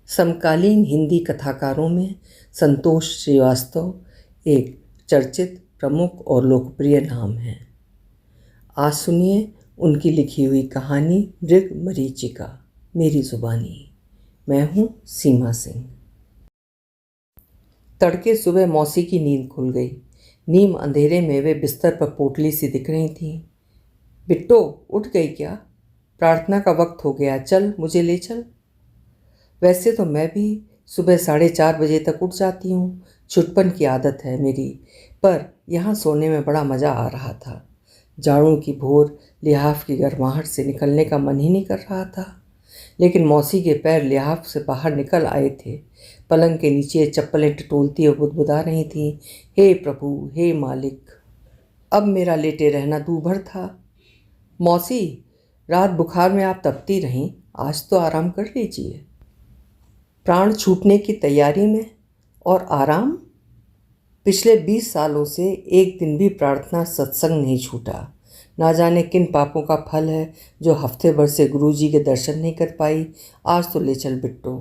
समकालीन हिंदी कथाकारों में संतोष श्रीवास्तव एक चर्चित, प्रमुख और लोकप्रिय नाम हैं। आज सुनिए उनकी लिखी हुई कहानी मृग मरीचिका, मेरी जुबानी। मैं हूँ सीमा सिंह। तड़के सुबह मौसी की नींद खुल गई। नीम अंधेरे में वे बिस्तर पर पोटली सी दिख रही थीं। बिट्टो, उठ गई क्या? प्रार्थना का वक्त हो गया, चल मुझे ले चल। वैसे तो मैं भी सुबह 4:30 बजे तक उठ जाती हूँ, छुटपन की आदत है मेरी, पर यहाँ सोने में बड़ा मज़ा आ रहा था। जाड़ों की भोर लिहाफ की गर्माहट से निकलने का मन ही नहीं कर रहा था, लेकिन मौसी के पैर लिहाफ से बाहर निकल आए थे। पलंग के नीचे चप्पलें टटोलती और बुदबुदा रही थीं, हे प्रभु, हे मालिक, अब मेरा लेटे रहना दूभर था। मौसी, रात बुखार में आप तपती रहीं, आज तो आराम कर लीजिए। प्राण छूटने की तैयारी में और आराम? पिछले 20 सालों से एक दिन भी प्रार्थना सत्संग नहीं छूटा। ना जाने किन पापों का फल है जो हफ्ते भर से गुरुजी के दर्शन नहीं कर पाई। आज तो ले चल बिट्टो।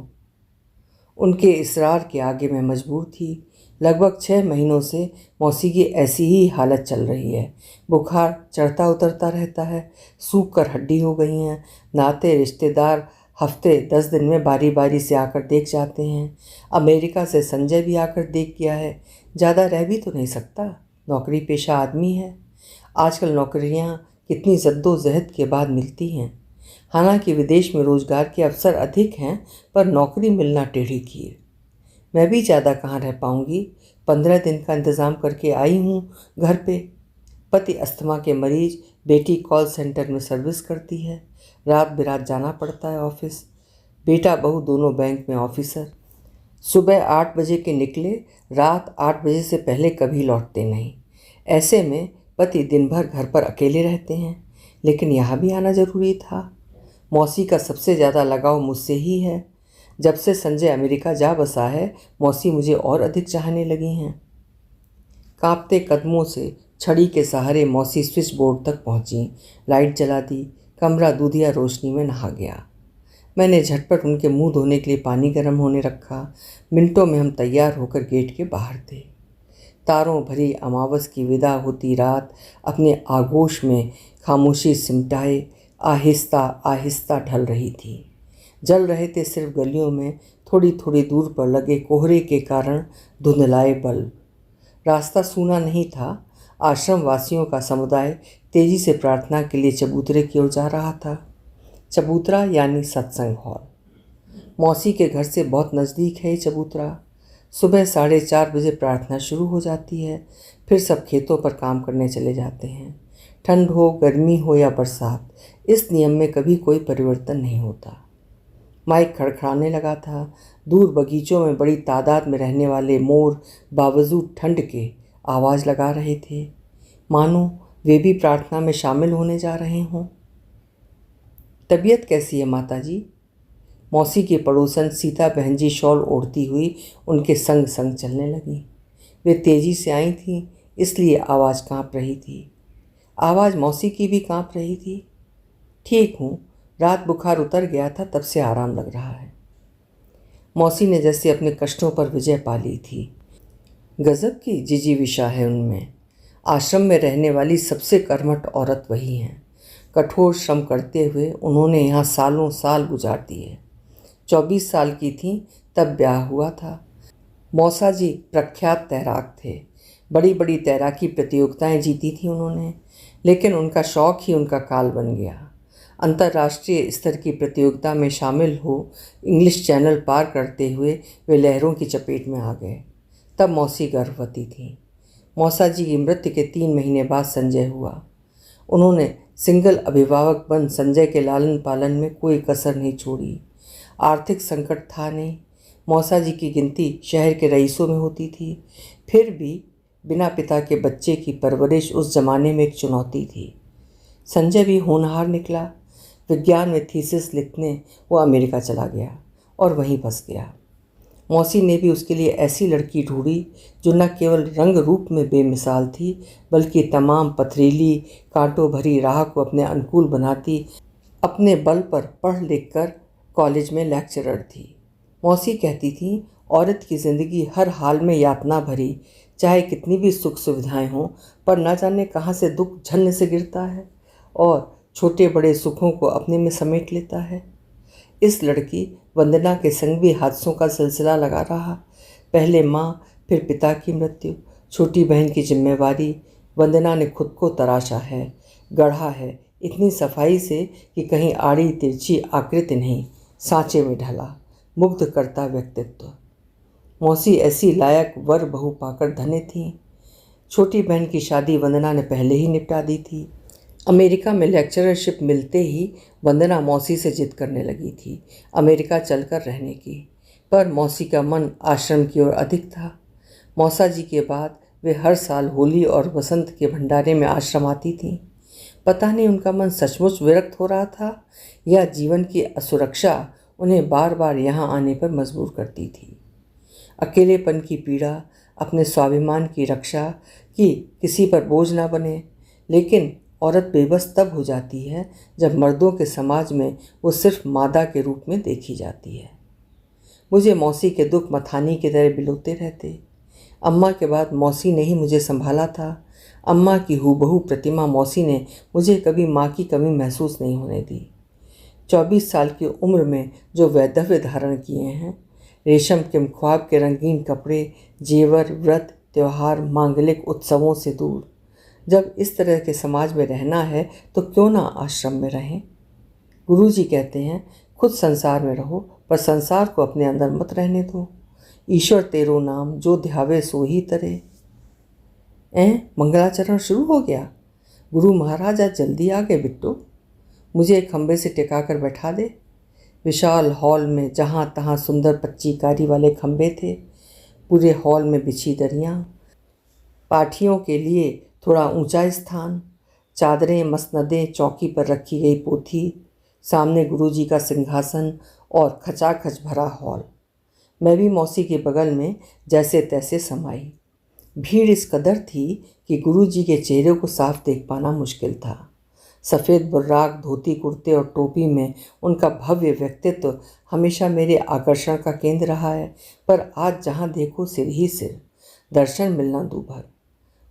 उनके इसरार के आगे मैं मजबूर थी। लगभग 6 महीनों से मौसी की ऐसी ही हालत चल रही है। बुखार चढ़ता उतरता रहता है, सूख कर हड्डी हो गई हैं। नाते रिश्तेदार हफ्ते 10 दिन में बारी बारी से आकर देख जाते हैं। अमेरिका से संजय भी आकर देख गया है। ज़्यादा रह भी तो नहीं सकता, नौकरी पेशा आदमी है। आजकल नौकरियां कितनी जद्दोजहद के बाद मिलती हैं। हालांकि विदेश में रोज़गार के अवसर अधिक हैं, पर नौकरी मिलना टेढ़ी खीर। मैं भी ज़्यादा कहाँ रह पाऊँगी। 15 दिन का इंतज़ाम करके आई हूँ घर पे। पति अस्थमा के मरीज, बेटी कॉल सेंटर में सर्विस करती है। रात बिरात जाना पड़ता है ऑफिस। बेटा बहू दोनों बैंक में ऑफिसर। सुबह 8 बजे के निकले, रात 8 बजे से पहले कभी लौटते नहीं। ऐसे में पति दिन भर घर पर अकेले रहते हैं, लेकिन यहाँ भी आना ज़रूरी था। मौसी का सबसे ज़्यादा लगाव मुझसे ही है। जब से संजय अमेरिका जा बसा है, मौसी मुझे और अधिक चाहने लगी हैं। कांपते कदमों से छड़ी के सहारे मौसी स्विच बोर्ड तक पहुंची। लाइट जला दी। कमरा दूधिया रोशनी में नहा गया। मैंने झटपट उनके मुंह धोने के लिए पानी गर्म होने रखा। मिनटों में हम तैयार होकर गेट के बाहर थे। तारों भरी अमावस की विदा होती रात अपने आगोश में खामोशी सिमटाए आहिस्ता आहिस्ता ढल रही थी। जल रहे थे सिर्फ गलियों में थोड़ी थोड़ी दूर पर लगे कोहरे के कारण धुंधलाए बल्ब। रास्ता सूना नहीं था। आश्रम वासियों का समुदाय तेजी से प्रार्थना के लिए चबूतरे की ओर जा रहा था। चबूतरा यानी सत्संग हॉल। मौसी के घर से बहुत नज़दीक है ये चबूतरा। सुबह 4:30 बजे प्रार्थना शुरू हो जाती है, फिर सब खेतों पर काम करने चले जाते हैं। ठंड हो, गर्मी हो या बरसात, इस नियम में कभी कोई परिवर्तन नहीं होता। माइक खड़खड़ाने लगा था। दूर बगीचों में बड़ी तादाद में रहने वाले मोर बावजूद ठंड के आवाज़ लगा रहे थे, मानो वे भी प्रार्थना में शामिल होने जा रहे हों। तबीयत कैसी है माताजी? मौसी की पड़ोसन सीता बहन जी शॉल ओढ़ती हुई उनके संग संग चलने लगी। वे तेजी से आई थीं, इसलिए आवाज़ काँप रही थी। आवाज़ मौसी की भी काँप रही थी। ठीक हूँ, रात बुखार उतर गया था, तब से आराम लग रहा है। मौसी ने जैसे अपने कष्टों पर विजय पा ली थी। गजब की जिजीविषा है उनमें। आश्रम में रहने वाली सबसे कर्मठ औरत वही हैं। कठोर श्रम करते हुए उन्होंने यहाँ सालों साल गुजार दिए। 24 साल की थीं तब ब्याह हुआ था। मौसा जी प्रख्यात तैराक थे। बड़ी बड़ी तैराकी प्रतियोगिताएं जीती थी उन्होंने, लेकिन उनका शौक ही उनका काल बन गया। अंतर्राष्ट्रीय स्तर की प्रतियोगिता में शामिल हो इंग्लिश चैनल पार करते हुए वे लहरों की चपेट में आ गए। तब मौसी गर्भवती थी। मौसा जी की मृत्यु के 3 महीने बाद संजय हुआ। उन्होंने सिंगल अभिभावक बन संजय के लालन पालन में कोई कसर नहीं छोड़ी। आर्थिक संकट था नहीं। मौसा जी की गिनती शहर के रईसों में होती थी। फिर भी बिना पिता के बच्चे की परवरिश उस जमाने में एक चुनौती थी। संजय भी होनहार निकला। विज्ञान में थीसिस लिखने वो अमेरिका चला गया और वहीं बस गया। मौसी ने भी उसके लिए ऐसी लड़की ढूंढी जो न केवल रंग रूप में बेमिसाल थी, बल्कि तमाम पथरीली कांटों भरी राह को अपने अनुकूल बनाती, अपने बल पर पढ़ लिख कर कॉलेज में लेक्चरर थी। मौसी कहती थी, औरत की ज़िंदगी हर हाल में यातना भरी, चाहे कितनी भी सुख सुविधाएं हों, पर न जाने कहाँ से दुख झन्न से गिरता है और छोटे बड़े सुखों को अपने में समेट लेता है। इस लड़की वंदना के संग भी हादसों का सिलसिला लगा रहा। पहले माँ, फिर पिता की मृत्यु, छोटी बहन की जिम्मेवारी। वंदना ने खुद को तराशा है, गढ़ा है इतनी सफाई से कि कहीं आड़ी तिरछी आकृति नहीं, सांचे में ढला मुग्ध करता व्यक्तित्व। मौसी ऐसी लायक वर बहू पाकर धन्य थी। छोटी बहन की शादी वंदना ने पहले ही निपटा दी थी। अमेरिका में लेक्चररशिप मिलते ही वंदना मौसी से जिद करने लगी थी अमेरिका चलकर रहने की, पर मौसी का मन आश्रम की ओर अधिक था। मौसा जी के बाद वे हर साल होली और बसंत के भंडारे में आश्रम आती थीं। पता नहीं उनका मन सचमुच विरक्त हो रहा था या जीवन की असुरक्षा उन्हें बार बार यहाँ आने पर मजबूर करती थी। अकेलेपन की पीड़ा, अपने स्वाभिमान की रक्षा कि किसी पर बोझ ना बने। लेकिन औरत बेबस तब हो जाती है जब मर्दों के समाज में वो सिर्फ मादा के रूप में देखी जाती है। मुझे मौसी के दुख मथानी की तरह बिलोते रहते। अम्मा के बाद मौसी ने ही मुझे संभाला था। अम्मा की हूबहू प्रतिमा मौसी ने मुझे कभी माँ की कमी महसूस नहीं होने दी। 24 साल की उम्र में जो वैधव्य धारण किए हैं, रेशम के ख्वाब के रंगीन कपड़े, जेवर, व्रत, त्यौहार, मांगलिक उत्सवों से दूर। जब इस तरह के समाज में रहना है तो क्यों ना आश्रम में रहें। गुरुजी कहते हैं, खुद संसार में रहो पर संसार को अपने अंदर मत रहने दो। ईश्वर तेरो नाम जो ध्यावे सो ही तरे। मंगलाचरण शुरू हो गया। गुरु महाराज आज जल्दी आ गए बिट्टो। मुझे एक खंबे से टिका कर बैठा दे। विशाल हॉल में जहाँ तहाँ सुंदर पच्चीकारी वाले खंबे थे। पूरे हॉल में बिछी दरियाँ, पाठियों के लिए थोड़ा ऊंचा स्थान, चादरें, मसनदें, चौकी पर रखी गई पोथी, सामने गुरुजी का सिंहासन और खचाखच भरा हॉल। मैं भी मौसी के बगल में जैसे तैसे समाई। भीड़ इस कदर थी कि गुरुजी के चेहरे को साफ देख पाना मुश्किल था। सफ़ेद बुर्राक, धोती कुर्ते और टोपी में उनका भव्य व्यक्तित्व हमेशा मेरे आकर्षण का केंद्र रहा है, पर आज जहाँ देखो सिर ही सिर, दर्शन मिलना दूभर।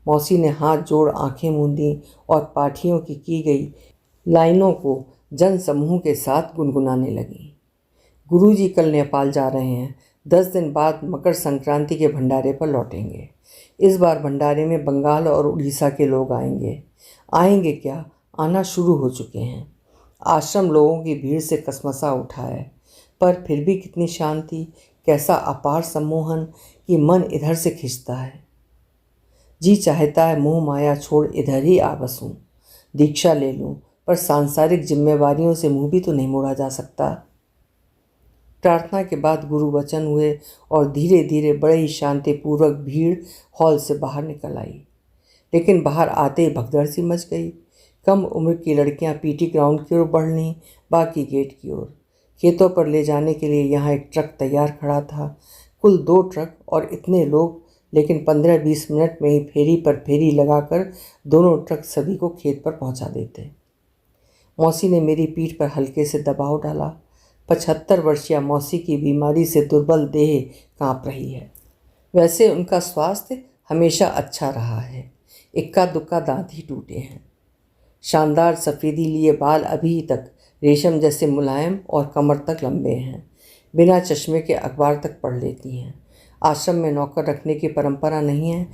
मौसी ने हाथ जोड़ आंखें मूंदी और पाठियों की गई लाइनों को जन समूह के साथ गुनगुनाने लगी। गुरुजी कल नेपाल जा रहे हैं, 10 दिन बाद मकर संक्रांति के भंडारे पर लौटेंगे। इस बार भंडारे में बंगाल और उड़ीसा के लोग आएंगे। आएंगे क्या, आना शुरू हो चुके हैं। आश्रम लोगों की भीड़ से कसमसा उठा है, पर फिर भी कितनी शांति, कैसा अपार सम्मोहन कि मन इधर से खिंचता है। जी चाहता है मोह माया छोड़ इधर ही आ बसूं, दीक्षा ले लूं, पर सांसारिक जिम्मेवारियों से मुंह भी तो नहीं मोड़ा जा सकता। प्रार्थना के बाद गुरु वचन हुए और धीरे धीरे बड़े ही शांतिपूर्वक भीड़ हॉल से बाहर निकल आई। लेकिन बाहर आते ही भगदड़ सी मच गई। कम उम्र की लड़कियां पीटी ग्राउंड की ओर बढ़ लीं, बाकी गेट की ओर। खेतों पर ले जाने के लिए यहाँ एक ट्रक तैयार खड़ा था। कुल 2 ट्रक और इतने लोग, लेकिन 15-20 मिनट में ही फेरी पर फेरी लगाकर दोनों ट्रक सभी को खेत पर पहुँचा देते। मौसी ने मेरी पीठ पर हल्के से दबाव डाला। 75 वर्षीय मौसी की बीमारी से दुर्बल देह काँप रही है। वैसे उनका स्वास्थ्य हमेशा अच्छा रहा है, इक्का दुक्का दांत ही टूटे हैं। शानदार सफ़ेदी लिए बाल अभी तक रेशम जैसे मुलायम और कमर तक लंबे हैं। बिना चश्मे के अखबार तक पढ़ लेती हैं। आश्रम में नौकर रखने की परंपरा नहीं है,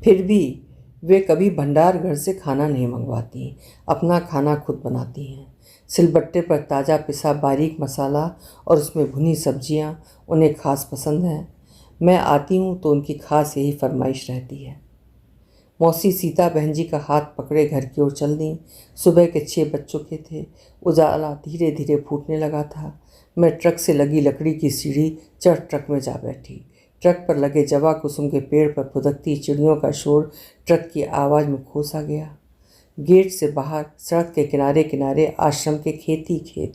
फिर भी वे कभी भंडार घर से खाना नहीं मंगवाती, अपना खाना खुद बनाती हैं। सिलबट्टे पर ताज़ा पिसा बारीक मसाला और उसमें भुनी सब्जियां उन्हें खास पसंद हैं। मैं आती हूँ तो उनकी खास यही फरमाइश रहती है। मौसी सीता बहन जी का हाथ पकड़े घर की ओर चल दी। सुबह के 6 बज चुके थे। उजाला धीरे धीरे फूटने लगा था। मैं ट्रक से लगी लकड़ी की सीढ़ी चढ़ ट्रक में जा बैठी। ट्रक पर लगे जवा कुसुम के पेड़ पर फुदकती चिड़ियों का शोर ट्रक की आवाज़ में खो सा गया। गेट से बाहर सड़क के किनारे किनारे आश्रम के खेत ही खेत।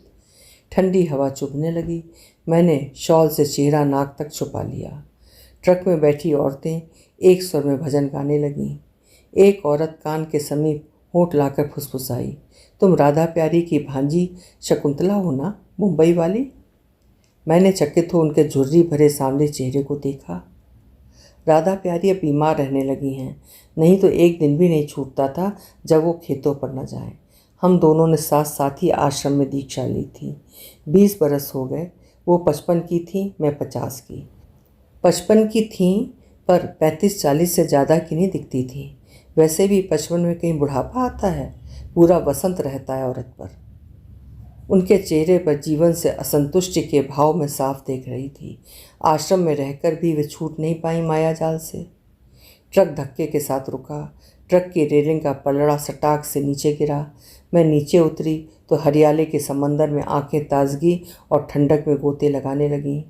ठंडी हवा चुभने लगी। मैंने शॉल से चेहरा नाक तक छुपा लिया। ट्रक में बैठी औरतें एक स्वर में भजन गाने लगीं। एक औरत कान के समीप होंठ लाकर फुसफुसाई, तुम राधा प्यारी की भांजी शकुंतला हो ना, मुंबई वाली। मैंने चकित हो उनके झुर्री भरे सांवले चेहरे को देखा। राधा प्यारी अब बीमार रहने लगी हैं, नहीं तो एक दिन भी नहीं छूटता था जब वो खेतों पर न जाए। हम दोनों ने साथ साथ ही आश्रम में दीक्षा ली थी। 20 बरस हो गए। वो 55 की थी, मैं 50 की। 55 की थी पर 35-40 से ज़्यादा की नहीं दिखती थी। वैसे भी 55 में कहीं बुढ़ापा आता है? पूरा वसंत रहता है औरत पर। उनके चेहरे पर जीवन से असंतुष्टि के भाव में साफ देख रही थी। आश्रम में रहकर भी वे छूट नहीं पाई माया जाल से। ट्रक धक्के के साथ रुका। ट्रक की रेलिंग का पलड़ा सटाक से नीचे गिरा। मैं नीचे उतरी तो हरियाली के समंदर में आंखें ताजगी और ठंडक में गोते लगाने लगीं।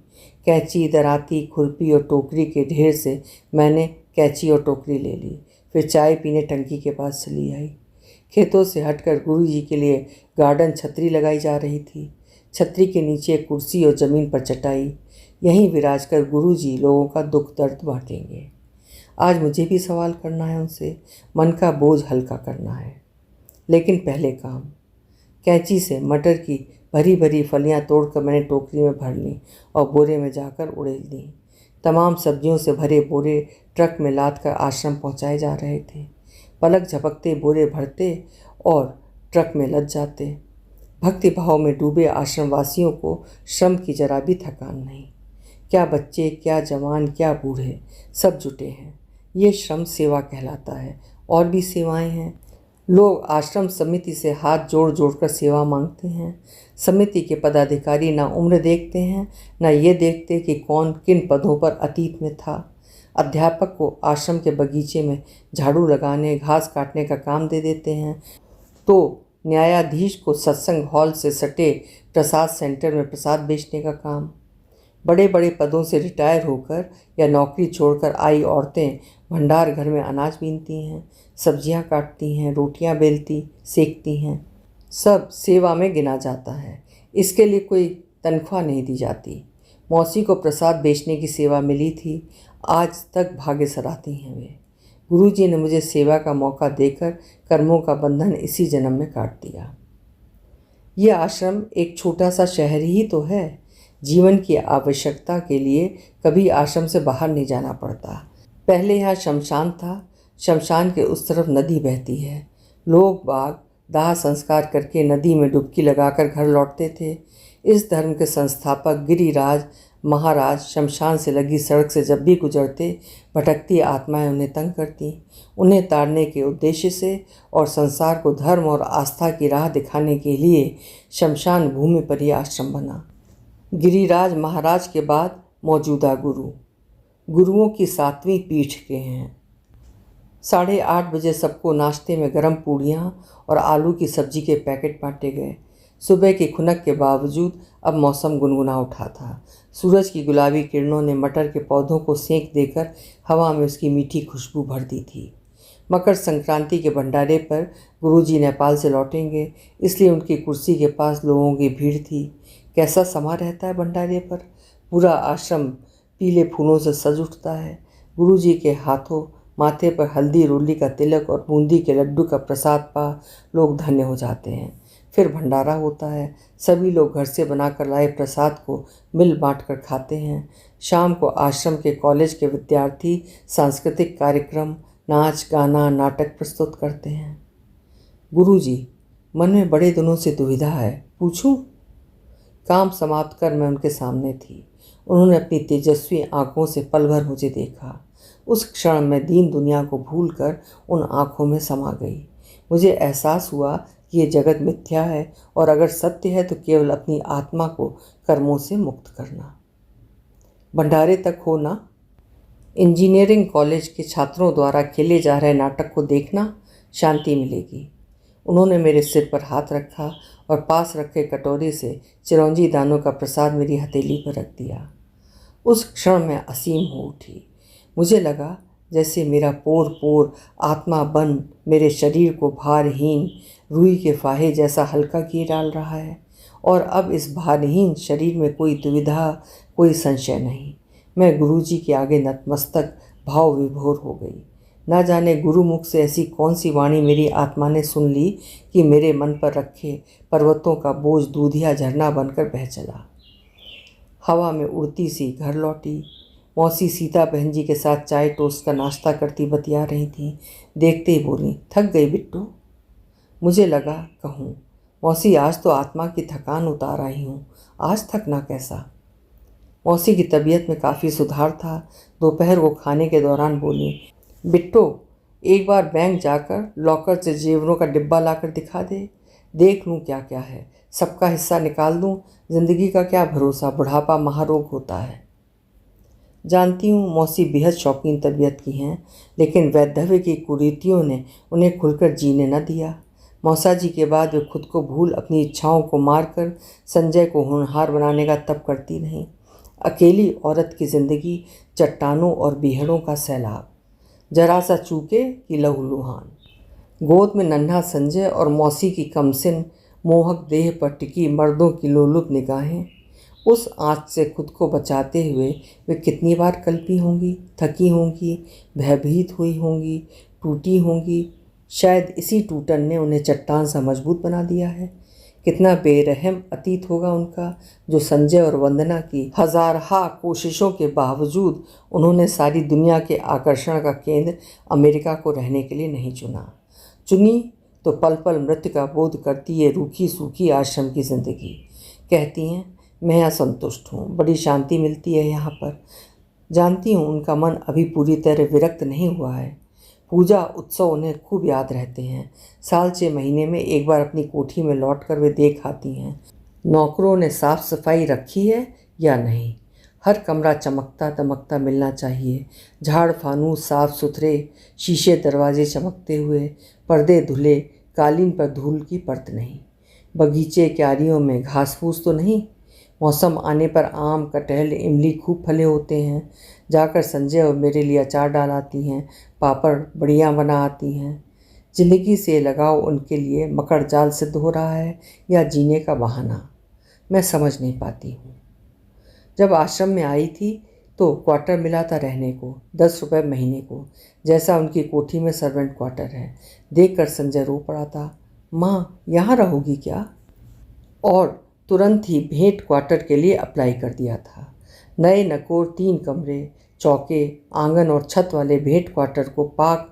कैंची, दराती, खुरपी और टोकरी के ढेर से मैंने कैंची और टोकरी ले ली। फिर चाय पीने टंकी के पास चली आई। खेतों से हटकर गुरुजी के लिए गार्डन छतरी लगाई जा रही थी। छतरी के नीचे कुर्सी और ज़मीन पर चटाई। यहीं विराज कर गुरुजी लोगों का दुख दर्द बांटेंगे। आज मुझे भी सवाल करना है उनसे, मन का बोझ हल्का करना है। लेकिन पहले काम। कैंची से मटर की भरी भरी फलियां तोड़कर मैंने टोकरी में भर ली और बोरे में जाकर उड़ेल दी। तमाम सब्जियों से भरे बोरे ट्रक में लाद कर आश्रम पहुंचाए जा रहे थे। पलक झपकते बोरे भरते और ट्रक में लद जाते। भक्ति भाव में डूबे आश्रमवासियों को श्रम की जरा भी थकान नहीं। क्या बच्चे, क्या जवान, क्या बूढ़े, सब जुटे हैं। ये श्रम सेवा कहलाता है। और भी सेवाएं हैं। लोग आश्रम समिति से हाथ जोड़ जोड़कर सेवा मांगते हैं। समिति के पदाधिकारी ना उम्र देखते हैं, ना ये देखते कि कौन किन पदों पर अतीत में था। अध्यापक को आश्रम के बगीचे में झाड़ू लगाने, घास काटने का काम दे देते हैं, तो न्यायाधीश को सत्संग हॉल से सटे प्रसाद सेंटर में प्रसाद बेचने का काम। बड़े बड़े पदों से रिटायर होकर या नौकरी छोड़कर आई औरतें भंडार घर में अनाज बीनती हैं, सब्जियां काटती हैं, रोटियां बेलती सेकती हैं। सब सेवा में गिना जाता है। इसके लिए कोई तनख्वाह नहीं दी जाती। मौसी को प्रसाद बेचने की सेवा मिली थी। आज तक भाग्य सराहती हैं वे। गुरुजी ने मुझे सेवा का मौका देकर कर्मों का बंधन इसी जन्म में काट दिया। यह आश्रम एक छोटा सा शहर ही तो है। जीवन की आवश्यकता के लिए कभी आश्रम से बाहर नहीं जाना पड़ता। पहले यहाँ शमशान था। शमशान के उस तरफ नदी बहती है। लोग बाग दाह संस्कार करके नदी में डुबकी लगाकर घर लौटते थे। इस धर्म के संस्थापक गिरिराज महाराज शमशान से लगी सड़क से जब भी गुजरते, भटकती आत्माएं उन्हें तंग करती। उन्हें ताड़ने के उद्देश्य से और संसार को धर्म और आस्था की राह दिखाने के लिए शमशान भूमि पर यह आश्रम बना। गिरिराज महाराज के बाद मौजूदा गुरुओं की 7वीं पीठ के हैं। 8:30 बजे सबको नाश्ते में गरम पूड़ियाँ और आलू की सब्जी के पैकेट बांटे गए। सुबह की खुनक के बावजूद अब मौसम गुनगुना उठा था। सूरज की गुलाबी किरणों ने मटर के पौधों को सेंक देकर हवा में उसकी मीठी खुशबू भर दी थी। मकर संक्रांति के भंडारे पर गुरुजी नेपाल से लौटेंगे, इसलिए उनकी कुर्सी के पास लोगों की भीड़ थी। कैसा समा रहता है भंडारे पर। पूरा आश्रम पीले फूलों से सज उठता है। गुरुजी के हाथों माथे पर हल्दी रोली का तिलक और बूंदी के लड्डू का प्रसाद पा लोग धन्य हो जाते हैं। फिर भंडारा होता है। सभी लोग घर से बनाकर लाए प्रसाद को मिल बांट कर खाते हैं। शाम को आश्रम के कॉलेज के विद्यार्थी सांस्कृतिक कार्यक्रम, नाच गाना, नाटक प्रस्तुत करते हैं। गुरुजी, मन में बड़े दिनों से दुविधा है, पूछूं? काम समाप्त कर मैं उनके सामने थी। उन्होंने अपनी तेजस्वी आंखों से पल भर मुझे देखा। उस क्षण मैं दीन दुनिया को भूलकर उन आंखों में समा गई। मुझे एहसास हुआ कि ये जगत मिथ्या है और अगर सत्य है तो केवल अपनी आत्मा को कर्मों से मुक्त करना। भंडारे तक हो ना। इंजीनियरिंग कॉलेज के छात्रों द्वारा खेले जा रहे नाटक को देखना, शांति मिलेगी। उन्होंने मेरे सिर पर हाथ रखा और पास रखे कटोरी से चिरौंजी दानों का प्रसाद मेरी हथेली पर रख दिया। उस क्षण में असीम हो उठी। मुझे लगा जैसे मेरा पोर पोर आत्मा बन मेरे शरीर को भारहीन रुई के फाहे जैसा हल्का किए डाल रहा है। और अब इस भारहीन शरीर में कोई दुविधा, कोई संशय नहीं। मैं गुरुजी के आगे नतमस्तक भाव विभोर हो गई। न जाने गुरुमुख से ऐसी कौन सी वाणी मेरी आत्मा ने सुन ली कि मेरे मन पर रखे पर्वतों का बोझ दूधिया झरना बनकर बह चला। हवा में उड़ती सी घर लौटी। मौसी सीता बहन जी के साथ चाय टोस्ट का नाश्ता करती बतिया रही थी। देखते ही बोली, थक गई बिट्टू? मुझे लगा कहूँ, मौसी आज तो आत्मा की थकान उतार आई हूँ, आज थकना कैसा। मौसी की तबीयत में काफ़ी सुधार था। दोपहर को खाने के दौरान बोली, बिट्टो एक बार बैंक जाकर लॉकर से जेवरों का डिब्बा लाकर दिखा दे, देख लूँ क्या क्या है, सबका हिस्सा निकाल दूँ। जिंदगी का क्या भरोसा, बुढ़ापा महारोग होता है। जानती हूँ मौसी बेहद शौकीन तबीयत की हैं, लेकिन वैधव्य की कुरीतियों ने उन्हें खुलकर जीने न दिया। मौसा जी के बाद वे खुद को भूल अपनी इच्छाओं को मारकर संजय को होनहार बनाने का तप करती नहीं। अकेली औरत की जिंदगी चट्टानों और बीहड़ों का सैलाब, जरा सा चूके कि लहूलुहान। गोद में नन्हा संजय और मौसी की कमसिन मोहक देह पर टिकी मर्दों की लोलुप निगाहें, उस आँच से खुद को बचाते हुए वे कितनी बार कल्पी होंगी, थकी होंगी, भयभीत हुई होंगी, टूटी होंगी। शायद इसी टूटन ने उन्हें चट्टान सा मजबूत बना दिया है। कितना बेरहम अतीत होगा उनका, जो संजय और वंदना की हजारहा कोशिशों के बावजूद उन्होंने सारी दुनिया के आकर्षण का केंद्र अमेरिका को रहने के लिए नहीं चुनी तो पल पल मृत्यु का बोध करती ये रूखी सूखी आश्रम की जिंदगी। कहती हैं, मैं असंतुष्ट हूँ, बड़ी शांति मिलती है यहाँ पर। जानती हूँ उनका मन अभी पूरी तरह विरक्त नहीं हुआ है। पूजा उत्सव उन्हें खूब याद रहते हैं। साल 6 महीने में एक बार अपनी कोठी में लौटकर वे देख आती हैं नौकरों ने साफ सफाई रखी है या नहीं। हर कमरा चमकता दमकता मिलना चाहिए। झाड़ फानूस साफ सुथरे, शीशे दरवाजे चमकते हुए, पर्दे धुले, कालीन पर धूल की परत नहीं। बगीचे क्यारियों में घास फूस तो नहीं। मौसम आने पर आम, कटहल, इमली खूब फले होते हैं। जाकर संजय और मेरे लिए अचार डाल आती हैं, पापड़ बड़ियाँ बना आती हैं। जिंदगी से लगाव उनके लिए मकड़ जाल सिद्ध हो रहा है या जीने का बहाना, मैं समझ नहीं पाती हूँ। जब आश्रम में आई थी तो क्वार्टर मिला था रहने को, 10 रुपये महीने को, जैसा उनकी कोठी में सर्वेंट क्वार्टर है। देखकर संजय रो पड़ा था। माँ यहाँ रहोगी क्या? और तुरंत ही भेंट क्वार्टर के लिए अप्लाई कर दिया था। नए नकोर 3 कमरे, चौके, आंगन और छत वाले भेंट क्वार्टर को पाक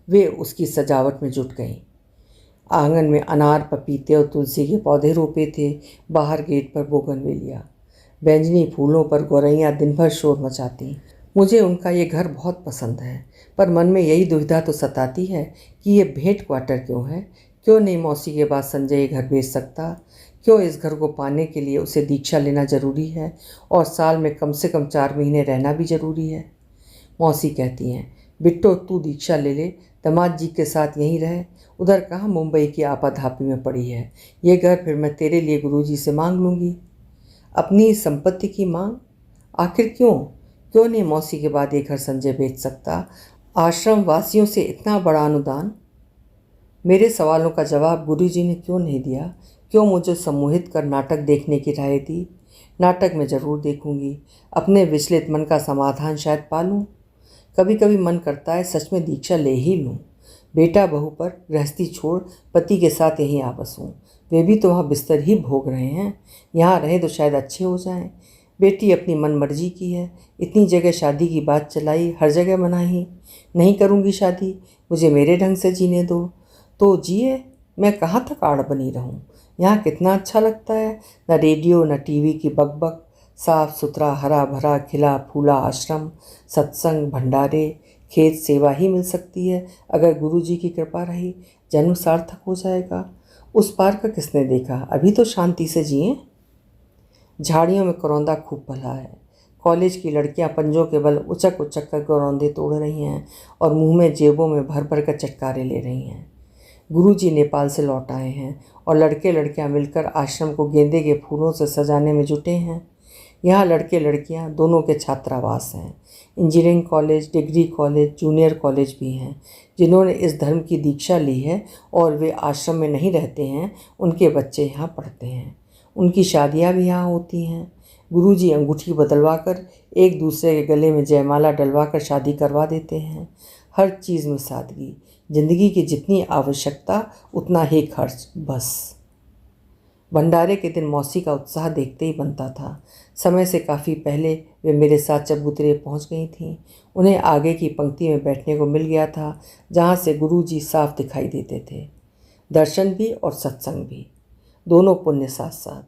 वे उसकी सजावट में जुट गईं। आंगन में अनार, पपीते और तुलसी के पौधे रोपे थे। बाहर गेट पर बोगनवेलिया, बैंजनी फूलों पर गौरैया दिन भर शोर मचाती। मुझे उनका ये घर बहुत पसंद है, पर मन में यही दुविधा तो सताती है कि ये भेंट क्वार्टर क्यों है। क्यों नहीं मौसी के बाद संजय ये घर बेच सकता? क्यों इस घर को पाने के लिए उसे दीक्षा लेना ज़रूरी है और साल में कम से कम 4 महीने रहना भी ज़रूरी है? मौसी कहती हैं, बिट्टो तू दीक्षा ले ले, दामाद जी के साथ यहीं रहे, उधर कहाँ मुंबई की आपाधापी में पड़ी है। ये घर फिर मैं तेरे लिए गुरुजी से मांग लूँगी। अपनी संपत्ति की मांग? आखिर क्यों नहीं मौसी के बाद ये घर संजय बेच सकता? आश्रम वासियों से इतना बड़ा अनुदान। मेरे सवालों का जवाब गुरुजी ने क्यों नहीं दिया? क्यों मुझे सम्मोहित कर नाटक देखने की राय दी? नाटक में ज़रूर देखूंगी, अपने विचलित मन का समाधान शायद पा लूँ। कभी कभी मन करता है सच में दीक्षा ले ही लूँ। बेटा बहू पर गृहस्थी छोड़ पति के साथ यहीं आ बसूँ। वे भी तो वहाँ बिस्तर ही भोग रहे हैं, यहाँ रहें तो शायद अच्छे हो जाएं। बेटी अपनी मन मर्जी की है, इतनी जगह शादी की बात चलाई, हर जगह मनाही। नहीं करूँगी शादी, मुझे मेरे ढंग से जीने दो। तो जिए, मैं कहाँ तक आड़ बनी रहूँ। यहाँ कितना अच्छा लगता है, न रेडियो न टीवी की बकबक, साफ सुथरा हरा भरा खिला फूला आश्रम, सत्संग, भंडारे, खेत सेवा ही मिल सकती है। अगर गुरुजी की कृपा रही, जन्म सार्थक हो जाएगा। उस पार का किसने देखा, अभी तो शांति से जिए। झाड़ियों में करौंदा खूब फला है। कॉलेज की लड़कियां पंजों के बल उचक उचक कर करौंदे तोड़ रही हैं और मुंह में जेबों में भर भर कर चटकारे ले रही हैं। गुरुजी नेपाल से लौट आए हैं और लड़के लड़कियां मिलकर आश्रम को गेंदे के फूलों से सजाने में जुटे हैं। यहाँ लड़के लड़कियां दोनों के छात्रावास हैं। Engineering college, degree college, junior college भी हैं। जिन्होंने इस धर्म की दीक्षा ली है और वे आश्रम में नहीं रहते हैं, उनके बच्चे यहाँ पढ़ते हैं। उनकी शादियाँ भी यहाँ होती हैं। गुरुजी अंगूठी बदलवा कर एक दूसरे के गले में जयमाला डलवा कर शादी करवा देते हैं। हर चीज़ में सादगी, जिंदगी की जितनी आवश्यकता उतना ही खर्च, बस। भंडारे के दिन मौसी का उत्साह देखते ही बनता था। समय से काफ़ी पहले वे मेरे साथ चबूतरे पहुंच गई थीं। उन्हें आगे की पंक्ति में बैठने को मिल गया था, जहां से गुरुजी साफ दिखाई देते थे। दर्शन भी और सत्संग भी, दोनों पुण्य साथ साथ।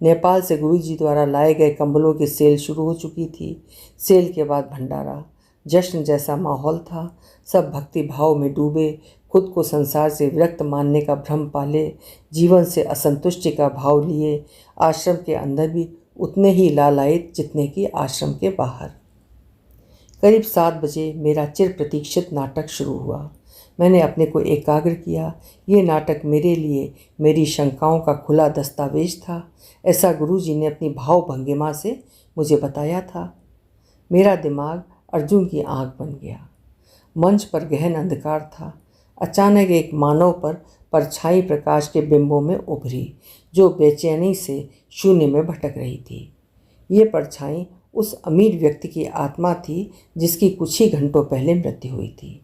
नेपाल से गुरुजी द्वारा लाए गए कंबलों की सेल शुरू हो चुकी थी। सेल के बाद भंडारा। जश्न जैसा माहौल था। सब भक्ति भाव में डूबे, खुद को संसार से विरक्त मानने का भ्रम पाले, जीवन से असंतुष्टि का भाव लिए, आश्रम के अंदर भी उतने ही लालायित जितने कि आश्रम के बाहर। करीब 7 बजे मेरा चिर प्रतीक्षित नाटक शुरू हुआ। मैंने अपने को एकाग्र किया। ये नाटक मेरे लिए मेरी शंकाओं का खुला दस्तावेज था। ऐसा गुरुजी ने अपनी भाव भंगिमा से मुझे बताया था। मेरा दिमाग अर्जुन की आंख बन गया। मंच पर गहन अंधकार था। अचानक एक मानव पर परछाई प्रकाश के बिंबों में उभरी, जो बेचैनी से शून्य में भटक रही थी। ये परछाई उस अमीर व्यक्ति की आत्मा थी जिसकी कुछ ही घंटों पहले मृत्यु हुई थी।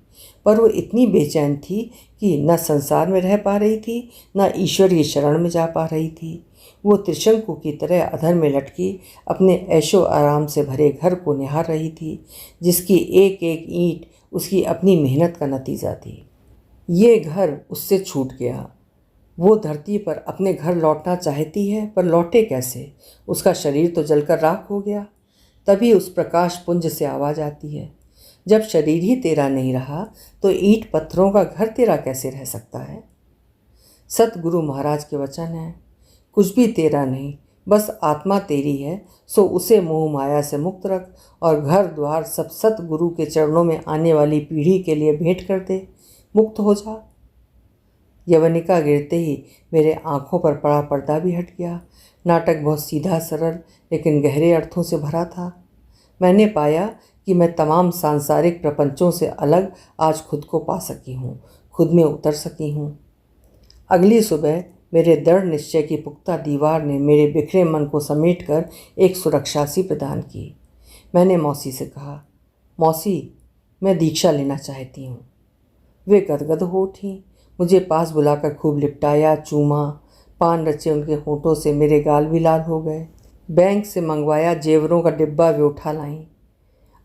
पर वो इतनी बेचैन थी कि न संसार में रह पा रही थी, न ईश्वर की शरण में जा पा रही थी। वो त्रिशंकु की तरह अधर में लटकी अपने ऐशो आराम से भरे घर को निहार रही थी, जिसकी एक एक ईंट उसकी अपनी मेहनत का नतीजा थी। ये घर उससे छूट गया। वो धरती पर अपने घर लौटना चाहती है, पर लौटे कैसे? उसका शरीर तो जलकर राख हो गया। तभी उस प्रकाश पुंज से आवाज़ आती है, जब शरीर ही तेरा नहीं रहा तो ईंट पत्थरों का घर तेरा कैसे रह सकता है? सतगुरु महाराज के वचन हैं, कुछ भी तेरा नहीं, बस आत्मा तेरी है, सो उसे मोह माया से मुक्त रख और घर द्वार सब सतगुरु के चरणों में आने वाली पीढ़ी के लिए भेंट कर दे, मुक्त हो जा। यवनिका गिरते ही मेरे आंखों पर पड़ा पर्दा भी हट गया। नाटक बहुत सीधा सरल लेकिन गहरे अर्थों से भरा था। मैंने पाया कि मैं तमाम सांसारिक प्रपंचों से अलग आज खुद को पा सकी हूँ, खुद में उतर सकी हूँ। अगली सुबह मेरे दृढ़ निश्चय की पुख्ता दीवार ने मेरे बिखरे मन को समेटकर एक सुरक्षा सी प्रदान की। मैंने मौसी से कहा, मौसी, मैं दीक्षा लेना चाहती हूँ। वे गदगद हो उठी। मुझे पास बुलाकर खूब लिपटाया, चूमा। पान रचे उनके होठों से मेरे गाल भी लाल हो गए। बैंक से मंगवाया जेवरों का डिब्बा वे उठा लाईं।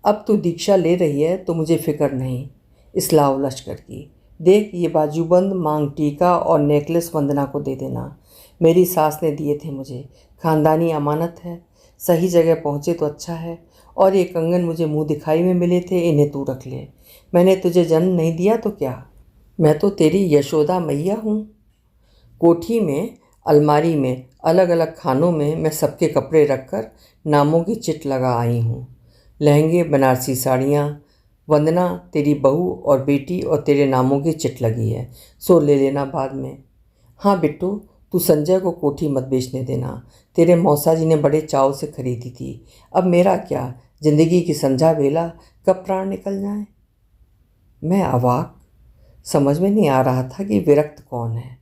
अब तू दीक्षा ले रही है तो मुझे फिक्र नहीं, इस्लाव लश्कर की। देख, ये बाजूबंद, मांग टीका और नेकलेस वंदना को दे देना। मेरी सास ने दिए थे मुझे, खानदानी अमानत है। सही जगह पहुँचे तो अच्छा है। और ये कंगन मुझे मुँह दिखाई में मिले थे, इन्हें तू रख ले। मैंने तुझे जन्म नहीं दिया तो क्या, मैं तो तेरी यशोदा मैया हूँ। कोठी में, अलमारी में, अलग अलग खानों में मैं सबके कपड़े रखकर नामों की चिट लगा आई हूँ। लहंगे, बनारसी साड़ियाँ। वंदना तेरी बहू और बेटी और तेरे नामों की चिट लगी है, सो ले लेना बाद में। हाँ बिट्टू, तू संजय को कोठी मत बेचने देना। तेरे मौसा जी ने बड़े चाव से खरीदी थी। अब मेरा क्या, जिंदगी की संझा बेला, कब प्राण निकल जाए। मैं अवाक। समझ में नहीं आ रहा था कि विरक्त कौन है,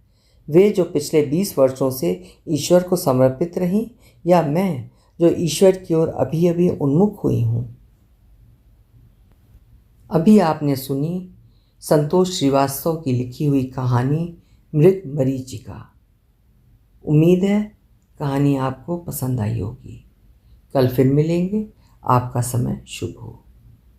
वे जो पिछले 20 वर्षों से ईश्वर को समर्पित रहीं, या मैं जो ईश्वर की ओर अभी अभी उन्मुख हुई हूँ। अभी आपने सुनी संतोष श्रीवास्तव की लिखी हुई कहानी मृग मरीचिका। उम्मीद है कहानी आपको पसंद आई होगी। कल फिर मिलेंगे। आपका समय शुभ हो।